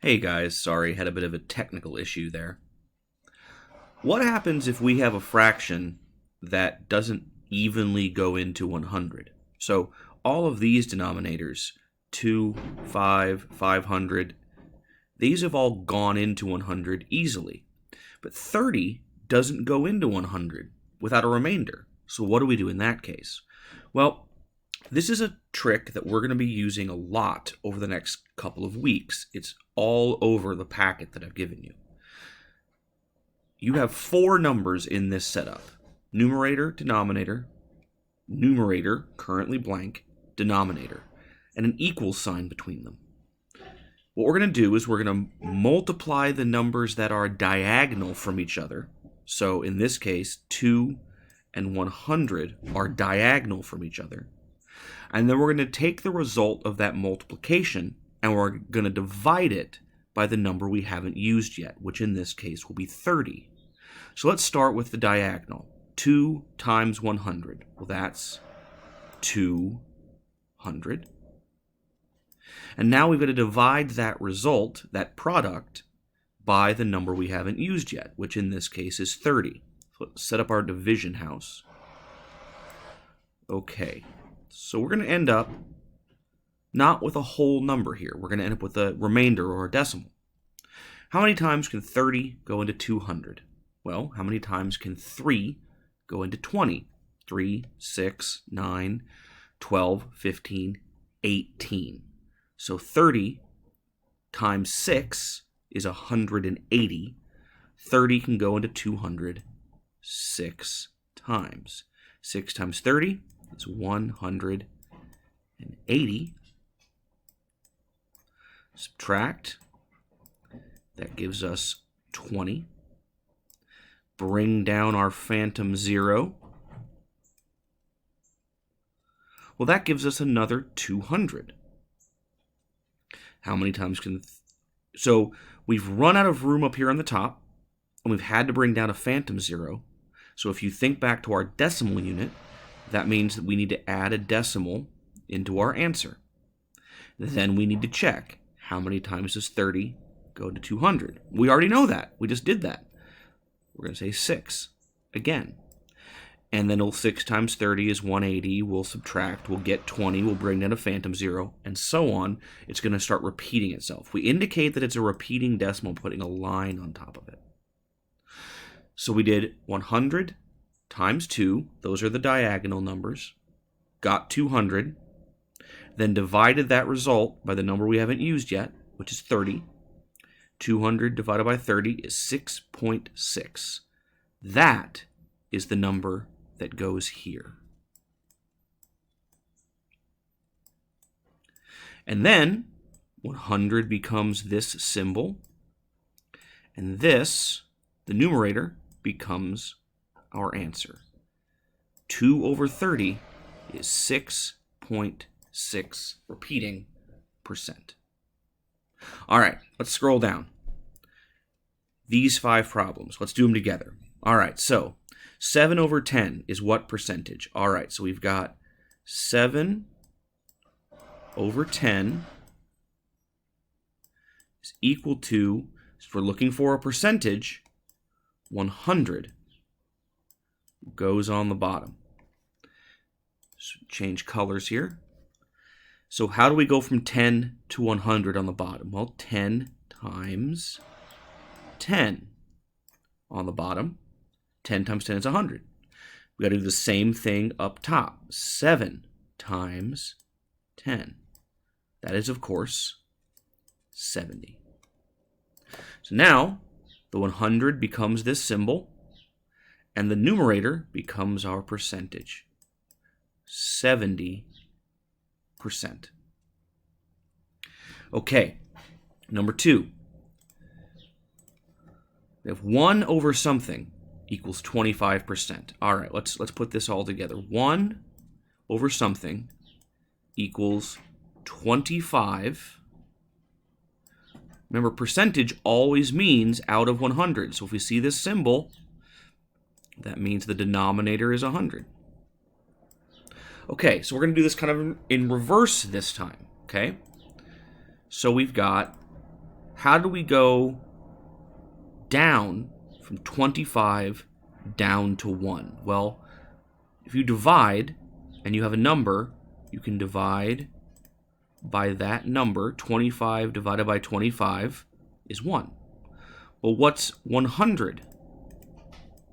Hey guys, sorry, had a bit of a technical issue there. What happens if we have a fraction that doesn't evenly go into 100? So all of these denominators, 2, 5, 500, these have all gone into 100 easily. But 30 doesn't go into 100 without a remainder. So what do we do in that case? Well, this is a trick that we're going to be using a lot over the next couple of weeks. It's all over the packet that I've given you. You have four numbers in this setup: numerator, denominator, numerator, currently blank, denominator, and an equal sign between them. What we're going to do is we're going to multiply the numbers that are diagonal from each other. So in this case, 2 and 100 are diagonal from each other. And then we're going to take the result of that multiplication and we're going to divide it by the number we haven't used yet, which in this case will be 30. So let's start with the diagonal. 2 times 100. Well, that's 200. And now we've got to divide that result, that product, by the number we haven't used yet, which in this case is 30. So let's set up our division house. Okay. So we're going to end up not with a whole number here. We're going to end up with a remainder or a decimal. How many times can 30 go into 200? Well, how many times can 3 go into 20? 3, 6, 9, 12, 15, 18. So 30 times 6 is 180. 30 can go into 200 6 times. 6 times 30 is 180. Subtract. That gives us 20. Bring down our phantom 0. Well, that gives us another 200. How many times can... So we've run out of room up here on the top, and we've had to bring down a phantom 0. So if you think back to our decimal unit, that means that we need to add a decimal into our answer. Then we need to check how many times does 30 go to 200. We already know that. We just did that. We're going to say 6 again. And then 6 times 30 is 180. We'll subtract. We'll get 20. We'll bring down a phantom 0, and so on. It's going to start repeating itself. We indicate that it's a repeating decimal, putting a line on top of it. So we did 100 times 2. Those are the diagonal numbers. Got 200. Then divided that result by the number we haven't used yet, which is 30. 200 divided by 30 is 6.6. That is the number that goes here. And then 100 becomes this symbol, and this, the numerator, becomes our answer. 2 over 30 is 6.6, repeating, percent. All right, let's scroll down. These 5 problems, let's do them together. All right, so 7 over 10 is what percentage? All right, so we've got 7 over 10 is equal to, if we're looking for a percentage, 100 goes on the bottom. So change colors here. So how do we go from 10 to 100 on the bottom? Well, 10 times 10 on the bottom. 10 times 10 is 100. We got to do the same thing up top. 7 times 10. That is, of course, 70. So now, the 100 becomes this symbol, and the numerator becomes our percentage. 70%. Okay, number 2. We have 1 over something equals 25%. All right, let's put this all together. 1 over something equals 25. Remember, percentage always means out of 100. So if we see this symbol, that means the denominator is 100. Okay, so we're going to do this kind of in reverse this time, okay? So we've got how do we go down from 25 down to 1? Well, if you divide and you have a number, you can divide by that number. 25 divided by 25 is 1. Well, what's 100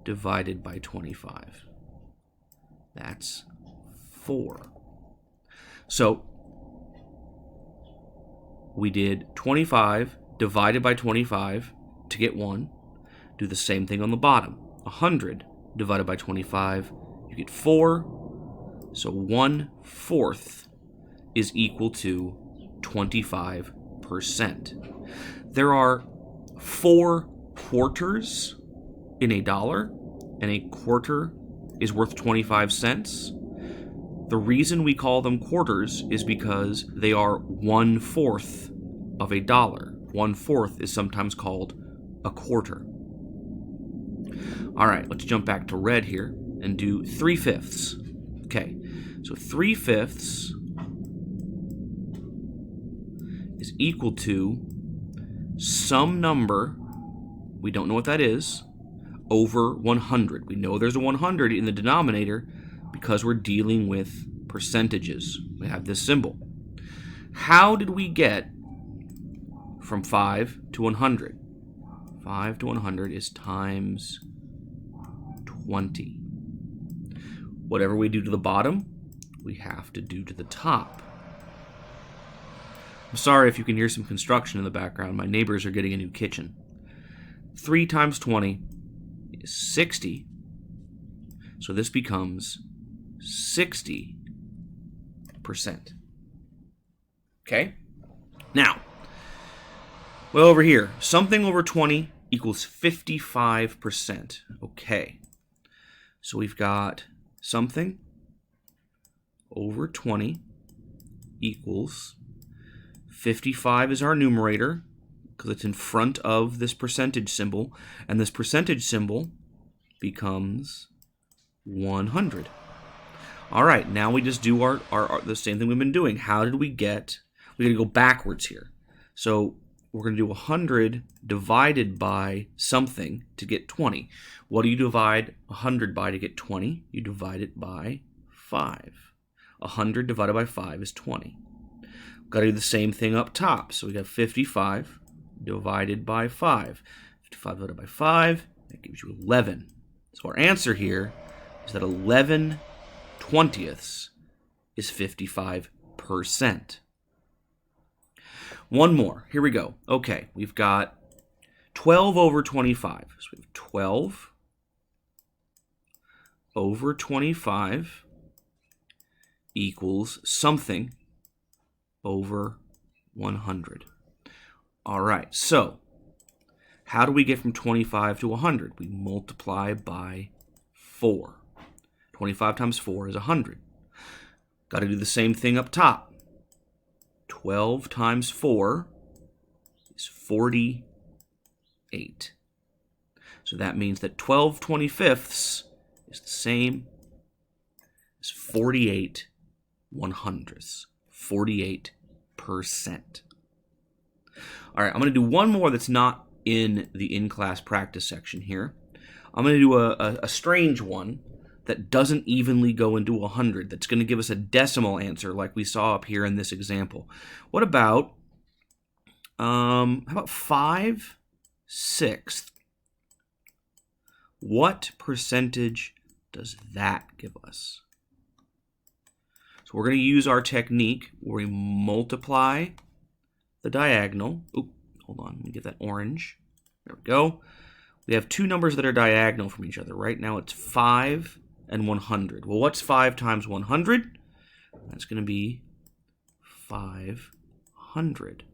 divided by 25? That's 4. So we did 25 divided by 25 to get 1. Do the same thing on the bottom. 100 divided by 25, you get 4. So 1/4 is equal to 25%. There are 4 quarters in a dollar, and a quarter is worth 25 cents. The reason we call them quarters is because they are 1/4 of a dollar. 1/4 is sometimes called a quarter. All right, let's jump back to red here and do 3/5. Okay, so 3/5 is equal to some number, we don't know what that is, over 100. We know there's a 100 in the denominator because we're dealing with percentages. We have this symbol. How did we get from 5 to 100? 5 to 100 is times 20. Whatever we do to the bottom, we have to do to the top. I'm sorry if you can hear some construction in the background. My neighbors are getting a new kitchen. 3 times 20 is 60. So this becomes 60%. Okay? Now, well, over here, something over 20 equals 55%. Okay. So we've got something over 20 equals 55 is our numerator because it's in front of this percentage symbol, and this percentage symbol becomes 100. All right, now we just do our the same thing we've been doing. How did we get? We're going to go backwards here. So we're going to do 100 divided by something to get 20. What do you divide 100 by to get 20? You divide it by 5. 100 divided by 5 is 20. We've got to do the same thing up top. So we got 55 divided by 5. 55 divided by 5, that gives you 11. So our answer here is that 11/20 is 55%. One more. Here we go. Okay, we've got 12 over 25. So we have 12 over 25 equals something over 100. All right, so how do we get from 25 to 100? We multiply by 4. 25 times 4 is 100. Got to do the same thing up top. 12 times 4 is 48. So that means that 12/25 is the same as 48/100. 48%. All right, I'm going to do one more that's not in the in-class practice section here. I'm going to do a strange one that doesn't evenly go into 100. That's going to give us a decimal answer like we saw up here in this example. What about, how about 5/6? What percentage does that give us? So we're going to use our technique where we multiply the diagonal. Oop, hold on, let me get that orange. There we go. We have two numbers that are diagonal from each other. Right now it's 5 and 100. Well, what's 5 times 100? That's going to be 500.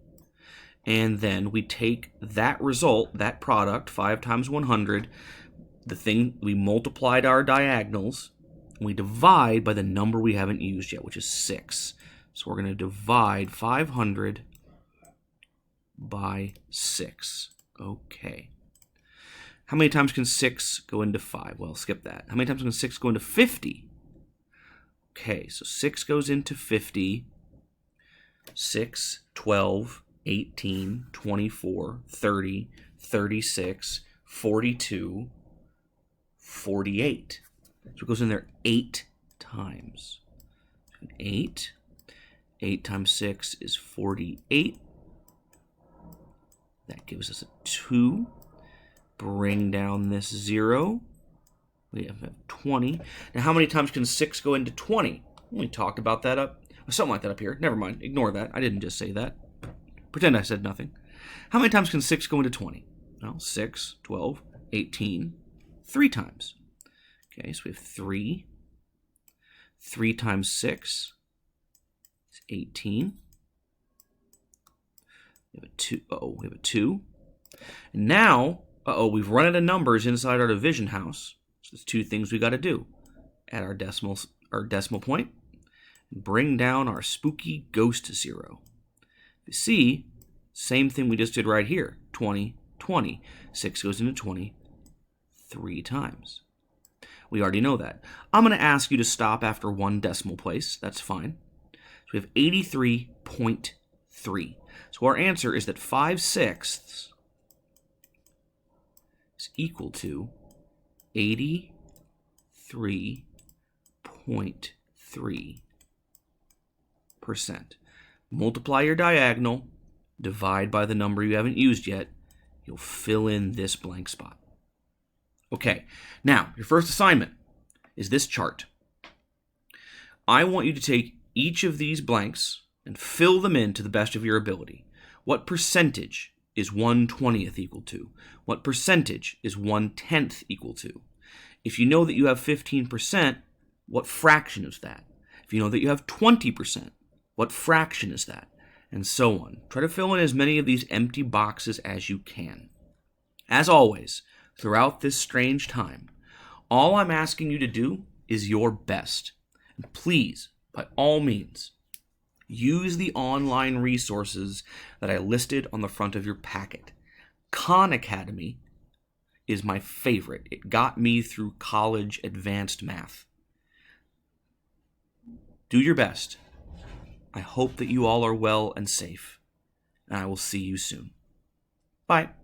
And then we take that result, that product, 5 times 100, the thing, we multiplied our diagonals, and we divide by the number we haven't used yet, which is 6. So we're going to divide 500 by 6. Okay. How many times can 6 go into 5? Well, skip that. How many times can 6 go into 50? Okay, so 6 goes into 50. 6, 12, 18, 24, 30, 36, 42, 48. So it goes in there 8 times. 8. 8 times 6 is 48. That gives us a 2. Bring down this 0. We have 20. Now, how many times can 6 go into 20? We talked about that something like that up here. Never mind. Ignore that. I didn't just say that. Pretend I said nothing. How many times can 6 go into 20? Well, 6, 12, 18. 3 times. Okay, so we have 3. 3 times 6 is 18. We have a 2. We have a 2. And now, we've run out of numbers inside our division house. So there's 2 things we got to do. Add our decimal point, and bring down our spooky ghost 0. You see, same thing we just did right here. 20, 20. 6 goes into 20 3 times. We already know that. I'm going to ask you to stop after 1 decimal place. That's fine. So we have 83.3. So our answer is that 5/6 is equal to 83.3%. Multiply your diagonal, divide by the number you haven't used yet. You'll fill in this blank spot. Okay, now your first assignment is this chart. I want you to take each of these blanks and fill them in to the best of your ability. What percentage is 1/20th equal to? What percentage is 1/10th equal to? If you know that you have 15%, what fraction is that? If you know that you have 20%, what fraction is that? And so on. Try to fill in as many of these empty boxes as you can. As always, throughout this strange time, all I'm asking you to do is your best. And please, by all means, use the online resources that I listed on the front of your packet. Khan Academy is my favorite. It got me through college advanced math. Do your best. I hope that you all are well and safe, and I will see you soon. Bye.